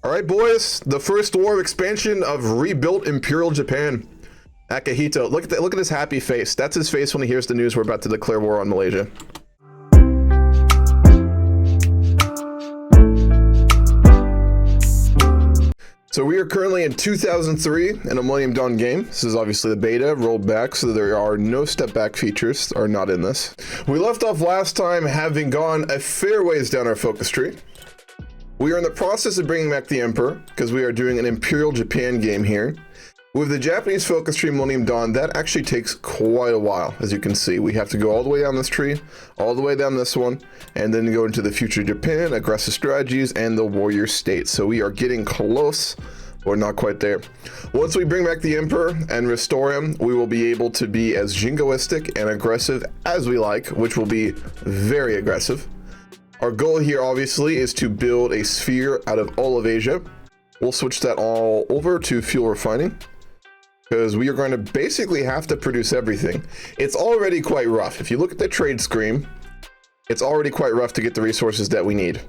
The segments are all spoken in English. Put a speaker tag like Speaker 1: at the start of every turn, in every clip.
Speaker 1: All right, boys, the first war of expansion of rebuilt Imperial Japan. Akihito, look at his happy face. That's his face when he hears the news we're about to declare war on Malaysia. So we are currently in 2003 in a Millennium Dawn game. This is obviously the beta, rolled back, so there are no step back features, are not in this. We left off last time having gone a fair ways down our focus tree. We are in the process of bringing back the Emperor, because we are doing an Imperial Japan game here. With the Japanese focus tree Millennium Dawn, that actually takes quite a while, as you can see. We have to go all the way down this tree, all the way down this one, and then go into the future Japan, aggressive strategies, and the warrior state. So we are getting close, but not quite there. Once we bring back the Emperor and restore him, we will be able to be as jingoistic and aggressive as we like, which will be very aggressive. Our goal here, obviously, is to build a sphere out of all of Asia. We'll switch that all over to fuel refining, because we are going to basically have to produce everything. It's already quite rough. If you look at the trade screen, it's already quite rough to get the resources that we need.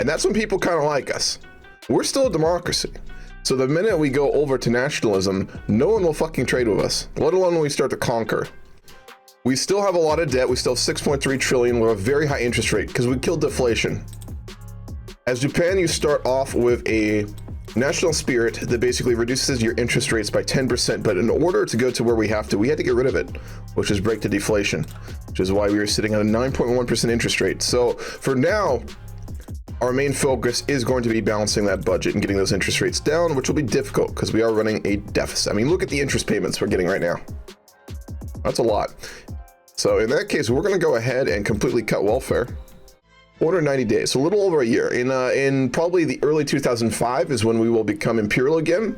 Speaker 1: And that's when people kind of like us. We're still a democracy. So the minute we go over to nationalism, no one will fucking trade with us, let alone when we start to conquer. We still have a lot of debt. We still have 6.3 trillion with a very high interest rate because we killed deflation. As Japan, you start off with a national spirit that basically reduces your interest rates by 10%, but in order to go to where we had to get rid of it, which is break the deflation, which is why we are sitting at a 9.1% interest rate. So for now, our main focus is going to be balancing that budget and getting those interest rates down, which will be difficult because we are running a deficit. I mean, look at the interest payments we're getting right now. That's a lot. So in that case, we're going to go ahead and completely cut welfare. 490 days, so a little over a year. In probably the early 2005 is when we will become imperial again.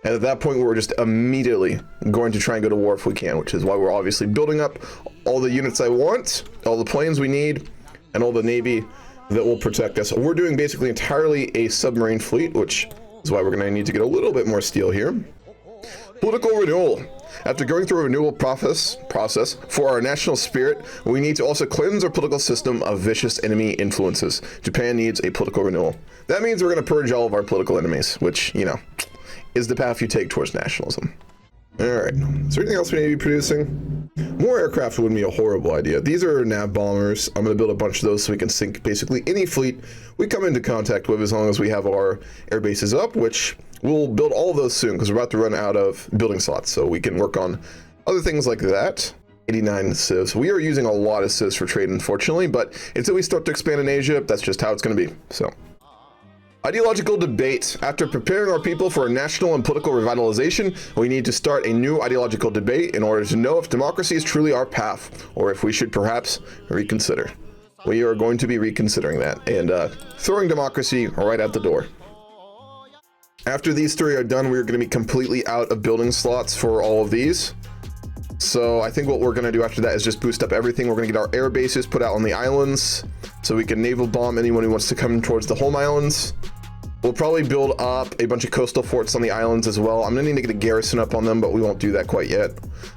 Speaker 1: And at that point, we're just immediately going to try and go to war if we can, which is why we're obviously building up all the units I want, all the planes we need, and all the navy that will protect us. We're doing basically entirely a submarine fleet, which is why we're going to need to get a little bit more steel here. Political renewal. After going through a renewal process for our national spirit, we need to also cleanse our political system of vicious enemy influences. Japan needs a political renewal. That means we're going to purge all of our political enemies, which, you know, is the path you take towards nationalism. All right, is there anything else we need to be producing? More aircraft wouldn't be a horrible idea. These are nav bombers. I'm going to build a bunch of those so we can sink basically any fleet we come into contact with, as long as we have our air bases up, which we'll build all of those soon because we're about to run out of building slots, so we can work on other things like that. 89 civs. We are using a lot of civs for trade, unfortunately, but until we start to expand in Asia, that's just how it's going to be. So, ideological debate. After preparing our people for a national and political revitalization, we need to start a new ideological debate in order to know if democracy is truly our path, or if we should perhaps reconsider. We are going to be reconsidering that and throwing democracy right out the door. After these three are done, we're going to be completely out of building slots for all of these. So I think what we're going to do after that is just boost up everything. We're going to get our air bases put out on the islands so we can naval bomb anyone who wants to come towards the home islands. We'll probably build up a bunch of coastal forts on the islands as well. I'm going to need to get a garrison up on them, but we won't do that quite yet.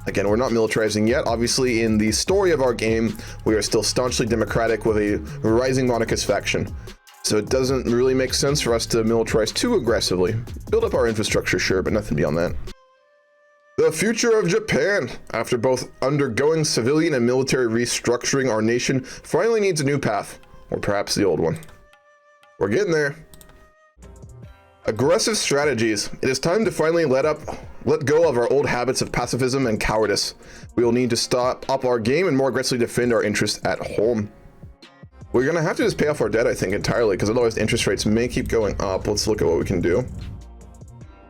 Speaker 1: Again, we're not militarizing yet. Obviously, in the story of our game, we are still staunchly democratic with a rising monarchist faction. So it doesn't really make sense for us to militarize too aggressively. Build up our infrastructure, sure, but nothing beyond that. The future of Japan. After both undergoing civilian and military restructuring, our nation finally needs a new path, or perhaps the old one. We're getting there. Aggressive strategies. It is time to finally let go of our old habits of pacifism and cowardice. We will need to stop up our game and more aggressively defend our interests at home. We're going to have to just pay off our debt, I think, entirely, because otherwise the interest rates may keep going up. Let's look at what we can do.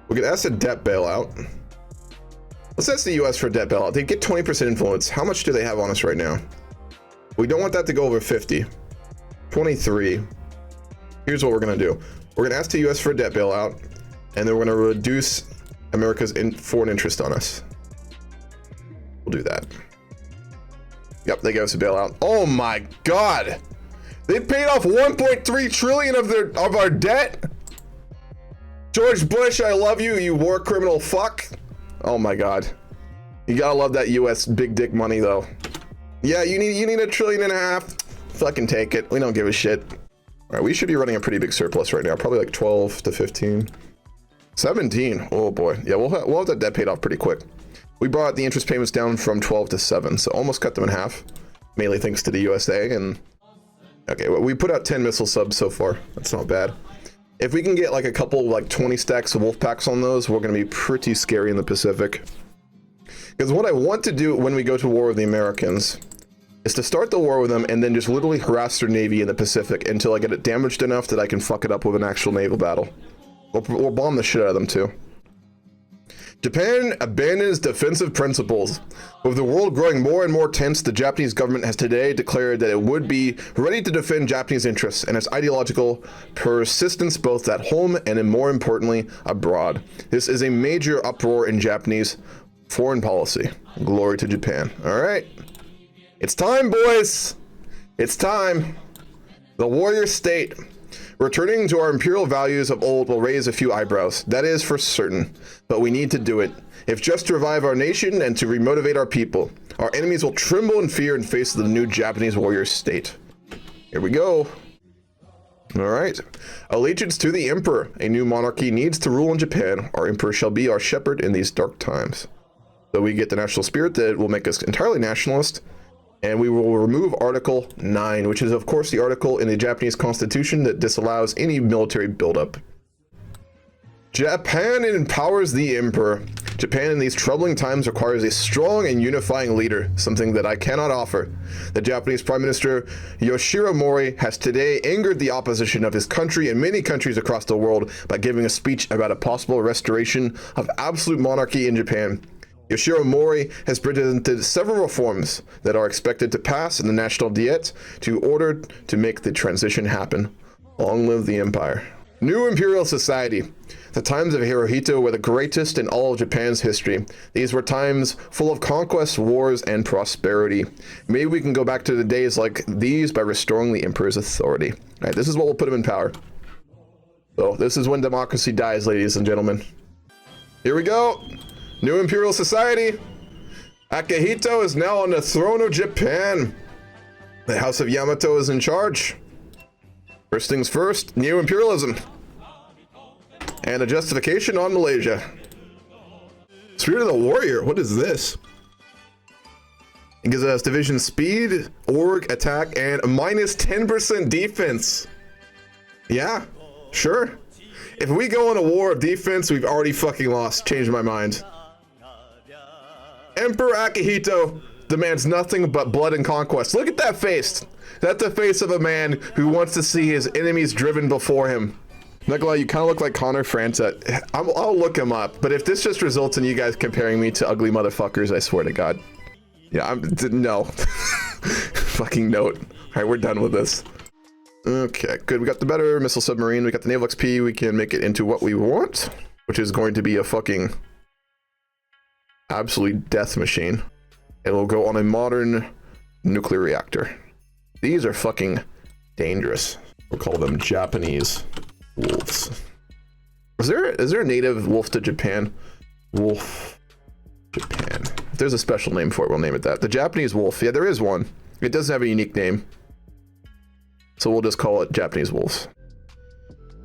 Speaker 1: We can ask a debt bailout. Let's ask the US for a debt bailout. They get 20% influence. How much do they have on us right now? We don't want that to go over 50. 23. Here's what we're going to do. We're going to ask the US for a debt bailout, and then we're going to reduce America's foreign interest on us. We'll do that. Yep, they gave us a bailout. Oh my God. They paid off 1.3 trillion of our debt. George Bush, I love you, you war criminal fuck. Oh my God. You gotta love that US big dick money though. Yeah, you need $1.5 trillion. Fucking take it. We don't give a shit. All right, we should be running a pretty big surplus right now, probably like 12 to 15. 17, oh boy. Yeah, we'll have that debt paid off pretty quick. We brought the interest payments down from 12 to 7, so almost cut them in half, mainly thanks to the USA. And okay, well, we put out 10 missile subs so far. That's not bad. If we can get like a couple, like 20 stacks of wolf packs on those, we're going to be pretty scary in the Pacific. Because what I want to do when we go to war with the Americans is to start the war with them and then just literally harass their navy in the Pacific until I get it damaged enough that I can fuck it up with an actual naval battle. We'll bomb the shit out of them too. Japan abandons defensive principles. With the world growing more and more tense, the Japanese government has today declared that it would be ready to defend Japanese interests and its ideological persistence both at home and, more importantly, abroad. This is a major uproar in Japanese foreign policy. Glory to Japan. All right. It's time, boys. It's time. The warrior state. Returning to our imperial values of old will raise a few eyebrows. That is for certain. But we need to do it. If just to revive our nation and to remotivate our people. Our enemies will tremble in fear in face of the new Japanese warrior state. Here we go. All right. Allegiance to the Emperor. A new monarchy needs to rule in Japan. Our Emperor shall be our shepherd in these dark times. So we get the national spirit that will make us entirely nationalist. And we will remove Article 9, which is, of course, the article in the Japanese Constitution that disallows any military buildup. Japan empowers the Emperor. Japan in these troubling times requires a strong and unifying leader, something that I cannot offer. The Japanese Prime Minister Yoshiro Mori has today angered the opposition of his country and many countries across the world by giving a speech about a possible restoration of absolute monarchy in Japan. Yoshiro Mori has presented several reforms that are expected to pass in the national diet to order to make the transition happen. Long live the empire. New imperial society. The times of Hirohito were the greatest in all of Japan's history. These were times full of conquests, wars, and prosperity. Maybe we can go back to the days like these by restoring the emperor's authority. All right, this is what will put him in power. So this is when democracy dies, ladies and gentlemen. Here we go. New imperial society. Akihito is now on the throne of Japan. The House of Yamato is in charge. First things first, new imperialism. And a justification on Malaysia. Spirit of the Warrior, what is this? It gives us division speed, org, attack, and minus 10% defense. Yeah, sure. If we go on a war of defense, we've already fucking lost. Changed my mind. Emperor Akihito demands nothing but blood and conquest. Look at that face. That's the face of a man who wants to see his enemies driven before him. Not gonna lie, you kind of look like Connor Franta. I'll look him up, but if this just results in you guys comparing me to ugly motherfuckers, I swear to God. Yeah, no. Fucking note. All right, we're done with this. Okay, good. We got the better missile submarine. We got the naval XP. We can make it into what we want, which is going to be a fucking absolute death machine. It'll go on a modern nuclear reactor. These are fucking dangerous. We'll call them Japanese wolves. Is there a native wolf to Japan? Wolf Japan. If there's a special name for it, we'll name it that. The Japanese wolf. Yeah, there is one. It doesn't have a unique name. So we'll just call it Japanese wolves.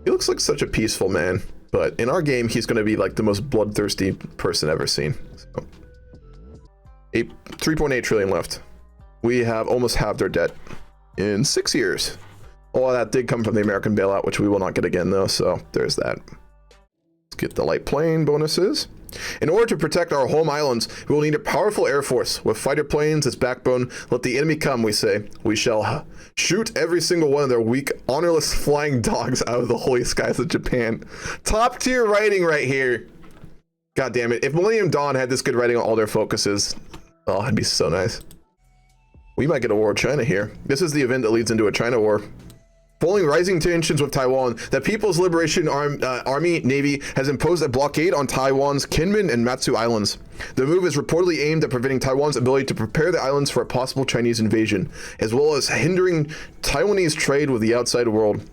Speaker 1: He looks like such a peaceful man, but in our game, he's going to be like the most bloodthirsty person ever seen. So, 3.8 trillion left. We have almost halved our debt in 6 years. All of that did come from the American bailout, which we will not get again though, so there's that. Let's get the light plane bonuses. In order to protect our home islands, we will need a powerful air force. With fighter planes as backbone, let the enemy come, we say. We shall shoot every single one of their weak, honorless flying dogs out of the holy skies of Japan. Top tier writing right here. God damn it. If Millennium Dawn had this good writing on all their focuses, oh, it'd be so nice. We might get a war with China here. This is the event that leads into a China war. Following rising tensions with Taiwan, the People's Liberation Army Navy has imposed a blockade on Taiwan's Kinmen and Matsu Islands. The move is reportedly aimed at preventing Taiwan's ability to prepare the islands for a possible Chinese invasion, as well as hindering Taiwanese trade with the outside world.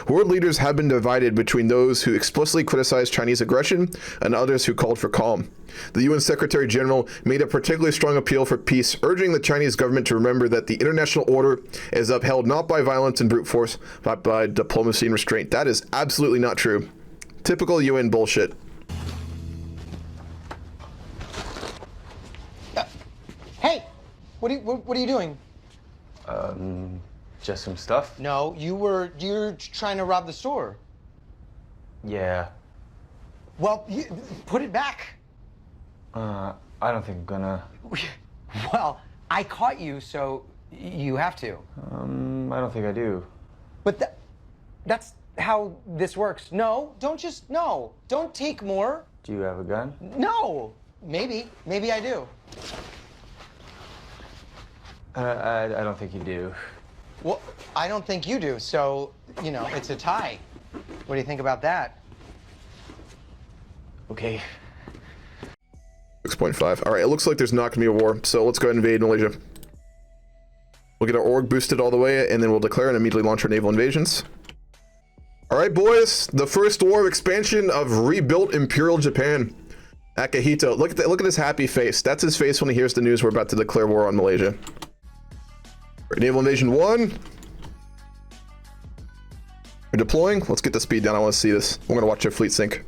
Speaker 1: World leaders have been divided between those who explicitly criticized Chinese aggression and others who called for calm. The UN Secretary General made a particularly strong appeal for peace, urging the Chinese government to remember that the international order is upheld not by violence and brute force, but by diplomacy and restraint. That is absolutely not true. Typical UN bullshit.
Speaker 2: Hey, what are you doing?
Speaker 3: Just some stuff?
Speaker 2: No, you're trying to rob the store.
Speaker 3: Yeah.
Speaker 2: Well, put it back.
Speaker 3: I don't think I'm gonna.
Speaker 2: Well, I caught you, so you have to.
Speaker 3: I don't think I do.
Speaker 2: But that's how this works. No, don't take more.
Speaker 3: Do you have a gun?
Speaker 2: No, maybe I do.
Speaker 3: I don't think you do.
Speaker 2: Well, I don't think you do, so, it's a tie. What do you think about that?
Speaker 3: Okay.
Speaker 1: 6.5. All right, it looks like there's not going to be a war, so let's go ahead and invade Malaysia. We'll get our org boosted all the way, and then we'll declare and immediately launch our naval invasions. All right, boys, the first war of expansion of rebuilt Imperial Japan. Akihito, look at his happy face. That's his face when he hears the news we're about to declare war on Malaysia. Naval invasion 1. We're deploying. Let's get the speed down. I want to see this. We're going to watch our fleet sink.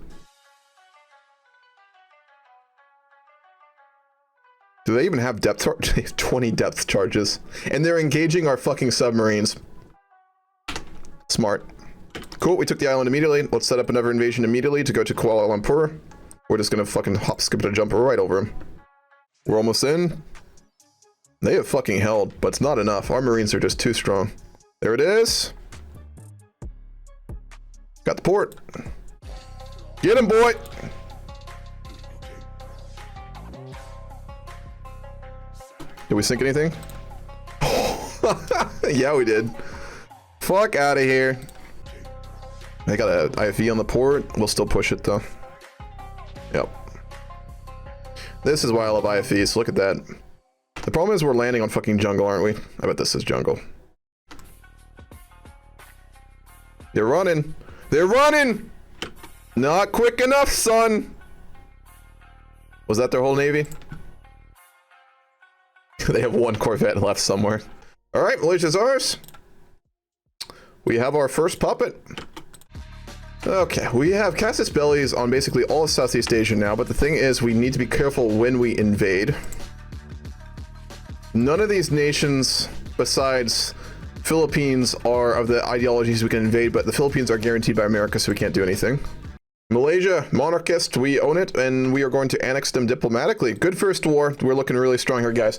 Speaker 1: Do they even have depth charge? They have 20 depth charges. And they're engaging our fucking submarines. Smart. Cool, we took the island immediately. Let's set up another invasion immediately to go to Kuala Lumpur. We're just going to fucking hop, skip, and jump right over him. We're almost in. They have fucking held, but it's not enough. Our Marines are just too strong. There it is. Got the port. Get him, boy. Did we sink anything? Yeah, we did. Fuck out of here. They got an IFE on the port. We'll still push it, though. Yep. This is why I love IFEs. Look at that. The problem is we're landing on fucking jungle, aren't we? I bet this is jungle. They're running. They're running! Not quick enough, son! Was that their whole navy? They have one corvette left somewhere. Alright, Malaysia's ours. We have our first puppet. Okay, we have casus bellis on basically all of Southeast Asia now, but the thing is we need to be careful when we invade. None of these nations, besides Philippines, are of the ideologies we can invade, but the Philippines are guaranteed by America, so we can't do anything. Malaysia, monarchist, we own it, and we are going to annex them diplomatically. Good first war. We're looking really strong here, guys.